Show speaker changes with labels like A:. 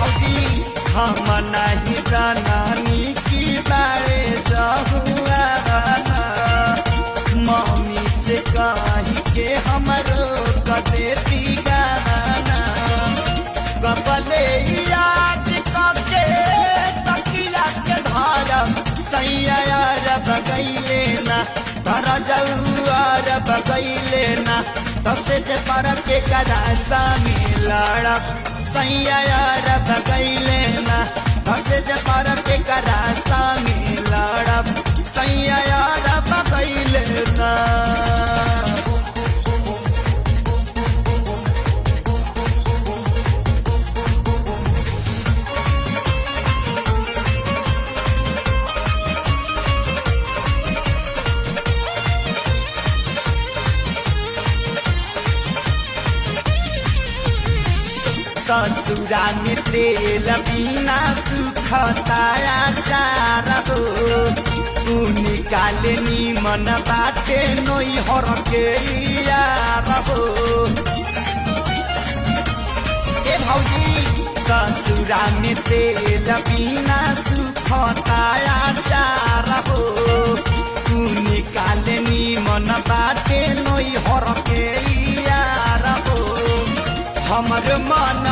A: भौजी हम नहीं जानी की बारे जहुआ मम्मी से कही के हमरो कदेती गाना कपले याद करके तकिया के धारम सैया यार बगैले ना तर जौआर बगैले ना तसे जे पर के कदासा मिलड़ब सैया यार बगैले ना तसे जे पर के कदासा मिलड़ब सैया यार बगैले ना ससुरा में तेल बिना सुखताया चार हो तू निकाले नीमन बाटे नोई हर के यार हो ए भौजी ससुरा में तेल बिना सुखताया चार हो तू निकाले नीमन बाटे नोई हर के यार हो हमर मन